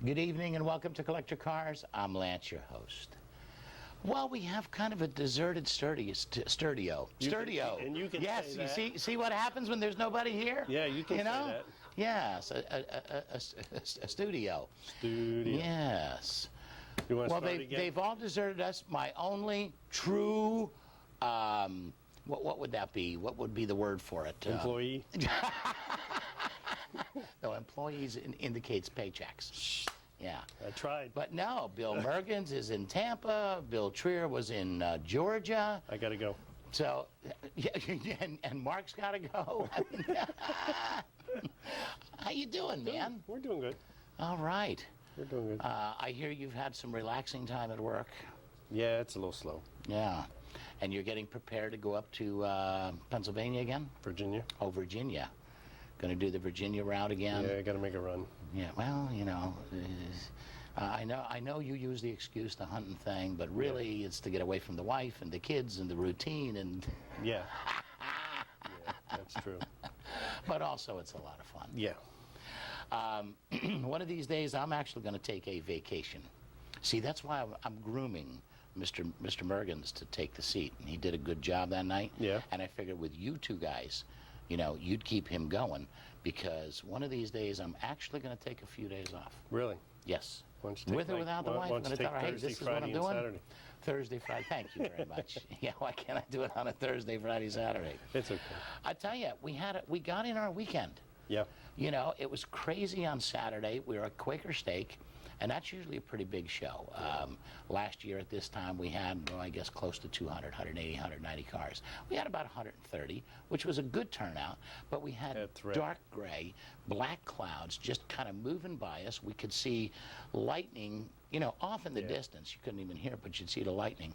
Good evening and welcome to Collect Your Cars. I'm Lance, your host. Well, we have kind of a deserted studio. And you can yes, say that. You see what happens when there's nobody here? Yeah, you can say that. Yes, a studio. Yes. You want to Well, start again? they've all deserted us. My only true, what would that be? What would be the word for it? Employee? No, employees indicates paychecks. Yeah. I tried. But no, Bill Mergens is in Tampa. Bill Trier was in Georgia. I got to go. So, and Mark's got to go. How you doing, man? We're doing good. All right. We're doing good. I hear you've had some relaxing time at work. Yeah, it's a little slow. Yeah. And you're getting prepared to go up to Pennsylvania again? Virginia? Oh, Virginia. Going to do the Virginia route again? Yeah, I got to make a run. Yeah, well, you know, I know you use the excuse, the hunting thing, but really it's to get away from the wife and the kids and the routine and... Yeah. Yeah, that's true. But also it's a lot of fun. Yeah. One of these days I'm actually going to take a vacation. See, that's why I'm grooming Mr. Mergens to take the seat. And he did a good job that night. Yeah. And I figured with you two guys, you know, you'd keep him going because one of these days I'm actually going to take a few days off. Really? Yes. With or without the wife. I'm going to tell her, hey, Thursday, this is Friday, what I'm doing. Saturday. Thursday, Friday. Thank you very much. Yeah, why can't I do it on a Thursday, Friday, Saturday? It's okay. I tell you, we got in our weekend. Yeah. You know, it was crazy on Saturday. We were at Quaker Steak, and that's usually a pretty big show. Last year at this time, we had, well, I guess, close to 200, 180, 190 cars. We had about 130, which was a good turnout, but we had dark gray, black clouds just kind of moving by us. We could see lightning, you know, off in the distance. You couldn't even hear it, but you'd see the lightning.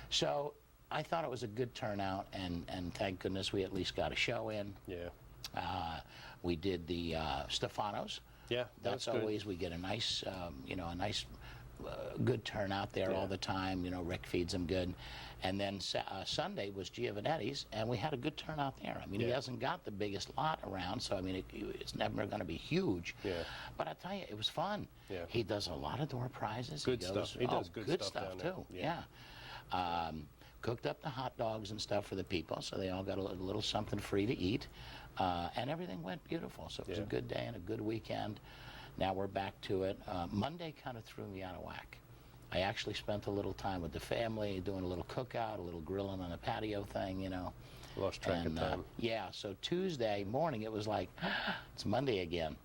So I thought it was a good turnout, and thank goodness we at least got a show in. Yeah. We did the Stefanos. Yeah, that's always, we get a nice, you know, a nice, good turnout there all the time. You know, Rick feeds them good. And then Sunday was Giovanetti's, and we had a good turnout there. I mean, he hasn't got the biggest lot around, so I mean, it's never going to be huge. Yeah. But I tell you, it was fun. Yeah. He does a lot of door prizes. Good stuff. He does good stuff too. Yeah. Cooked up the hot dogs and stuff for the people, so they all got a little something free to eat. And everything went beautiful, so it was a good day and a good weekend. Now we're back to it. Monday kind of threw me out of whack. I actually spent a little time with the family, doing a little cookout, a little grilling on a patio thing, you know. Lost track of time. Yeah, so Tuesday morning it was like, it's Monday again.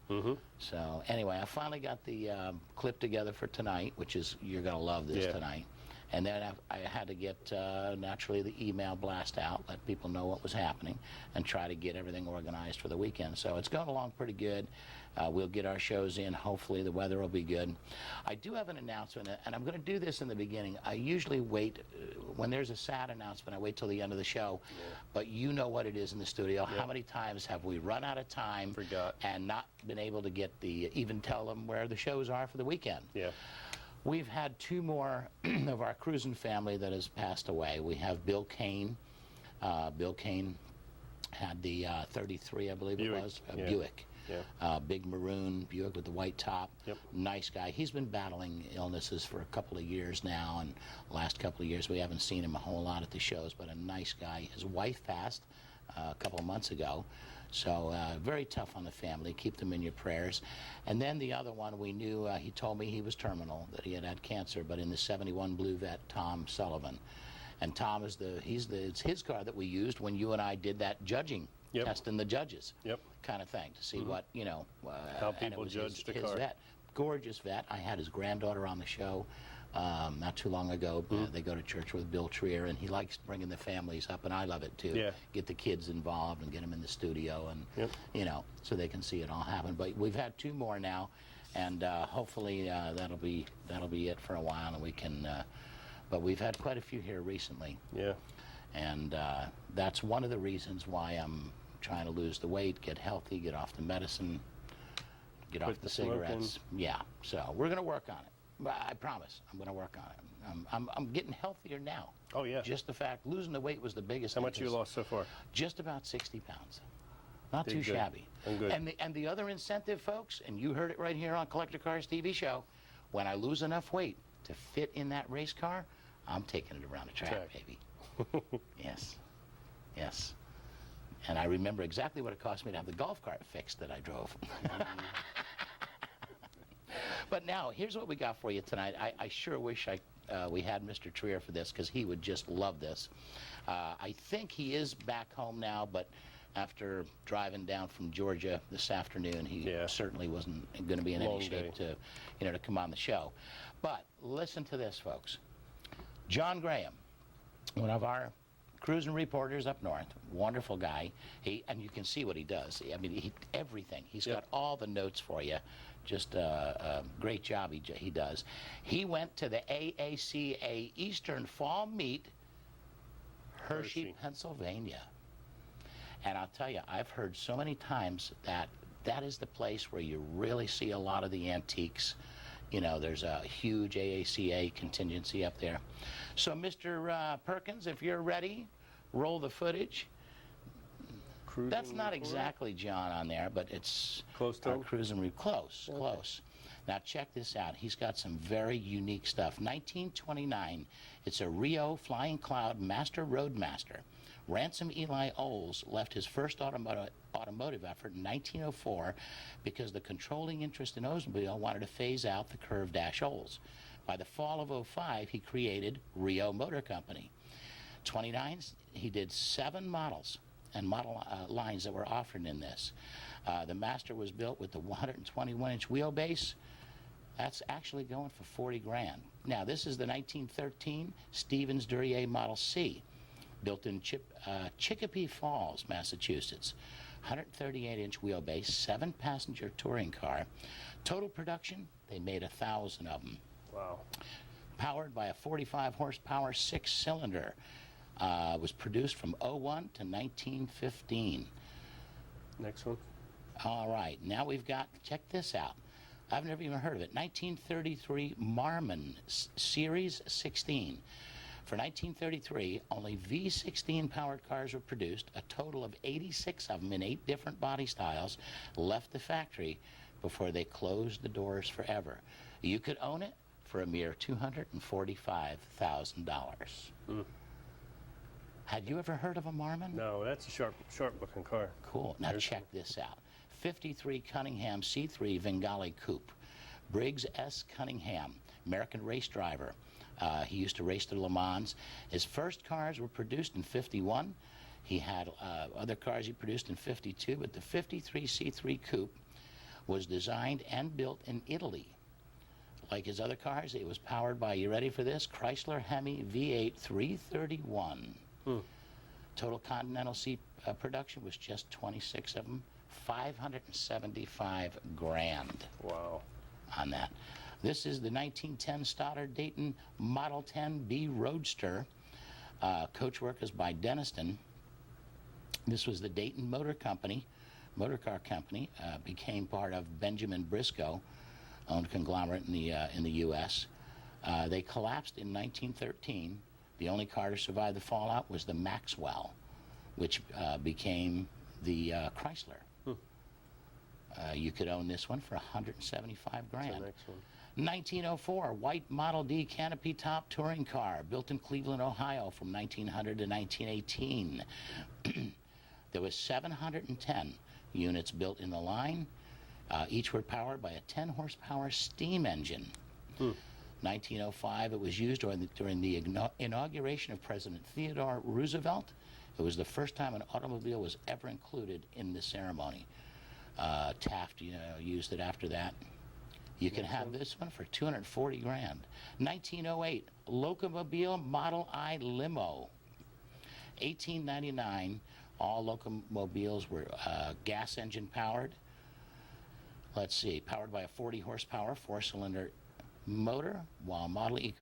So anyway, I finally got the clip together for tonight, which is, you're going to love this tonight. And then I had to get, naturally, the email blast out, let people know what was happening, and try to get everything organized for the weekend. So it's going along pretty good. We'll get our shows in. Hopefully the weather will be good. I do have an announcement, and I'm going to do this in the beginning. I usually wait, when there's a sad announcement, I wait till the end of the show. But you know what it is in the studio. How many times have we run out of time and not been able to get even tell them where the shows are for the weekend? Yeah. We've had two more of our cruising family that has passed away. We have Bill Kane. Bill Kane had the 33, I believe it was, Buick. Big maroon Buick with the white top. Nice guy. He's been battling illnesses for a couple of years now, and the last couple of years we haven't seen him a whole lot at the shows, but a nice guy. His wife passed a couple of months ago. So very tough on the family. Keep them in your prayers. And then the other one, we knew, he told me he was terminal, that he had cancer, but in the 71 Blue Vet, Tom Sullivan. And Tom is it's his car that we used when you and I did that judging, testing the judges kind of thing, to see what, you know. How people judge the car. Vet. Gorgeous vet. I had his granddaughter on the show not too long ago. They go to church with Bill Trier, and he likes bringing the families up, and I love it too. Get the kids involved and get them in the studio, and you know, so they can see it all happen. But we've had two more now, and hopefully that'll be it for a while, and we can. But we've had quite a few here recently. And that's one of the reasons why I'm trying to lose the weight, get healthy, get off the medicine, get off the cigarettes. So we're going to work on it. I promise, I'm going to work on it. I'm getting healthier now. Oh, yeah. Just the fact, losing the weight was the biggest How thing. much you lost so far? Just about 60 pounds. Not Did too good. shabby. I'm good. And the other incentive, folks, and you heard it right here on Collector Cars TV show, when I lose enough weight to fit in that race car, I'm taking it around the track, baby. Yes. Yes. And I remember exactly what it cost me to have the golf cart fixed that I drove. But now, here's what we got for you tonight. I sure wish we had Mr. Trier for this, because he would just love this. I think he is back home now, but after driving down from Georgia this afternoon, he certainly wasn't going to be in any shape to come on the show. But listen to this, folks. John Graham, one of our cruising reporters up north, wonderful guy. And you can see what he does. I mean, everything. He's got all the notes for you. Just a great job he does. He went to the AACA Eastern Fall Meet, Hershey, Pennsylvania. And I'll tell you, I've heard so many times that is the place where you really see a lot of the antiques. You know, there's a huge AACA contingency up there. So, Mr. Perkins, if you're ready, roll the footage. That's not exactly John on there, but it's close to cruising close. Now check this out. He's got some very unique stuff. 1929. It's a Rio Flying Cloud Master Roadmaster. Ransom Eli Olds left his first automotive effort in 1904 because the controlling interest in Oldsmobile wanted to phase out the curved dash Olds. By the fall of '05, he created Rio Motor Company. 29, he did 7 models and model lines that were offered in this. The Master was built with the 121-inch wheelbase. That's actually going for 40 grand. Now, this is the 1913 Stevens Duryea Model C, built in Chicopee Falls, Massachusetts. 138-inch wheelbase, 7-passenger touring car. Total production, they made 1,000 of them. Wow. Powered by a 45-horsepower 6-cylinder. Was produced from '01 to 1915. Next one. All right, now we've got, check this out. I've never even heard of it. 1933 Marmon Series 16. For 1933, only V16 powered cars were produced. A total of 86 of them in 8 different body styles left the factory before they closed the doors forever. You could own it for a mere $245,000. Had you ever heard of a Marmon? No, that's a sharp looking car. Cool. Now check this out. 53 Cunningham C3 Vengali Coupe. Briggs S. Cunningham, American race driver. He used to race the Le Mans. His first cars were produced in '51. He had other cars he produced in '52, but the 53 C3 Coupe was designed and built in Italy. Like his other cars, it was powered by, you ready for this? Chrysler Hemi V8 331. Total Continental C production was just 26 of them, 575 grand. Wow. On that. This is the 1910 Stoddard Dayton Model 10 B Roadster. Coachwork is by Denniston. This was the Dayton Motor Car Company, became part of Benjamin Briscoe, owned conglomerate in the U.S. They collapsed in 1913. The only car to survive the fallout was the Maxwell, which became the Chrysler. You could own this one for 175 grand. That's the next one. 1904, white Model D canopy top touring car, built in Cleveland, Ohio from 1900 to 1918. There was 710 units built in the line. Each were powered by a 10-horsepower steam engine. 1905, it was used during the inauguration of President Theodore Roosevelt. It was the first time an automobile was ever included in the ceremony. Taft, used it after that. You can have this one for 240 grand. 1908, Locomobile Model I Limo. 1899, all locomobiles were gas engine powered. Let's see, powered by a 40 horsepower 4-cylinder motor, while Model E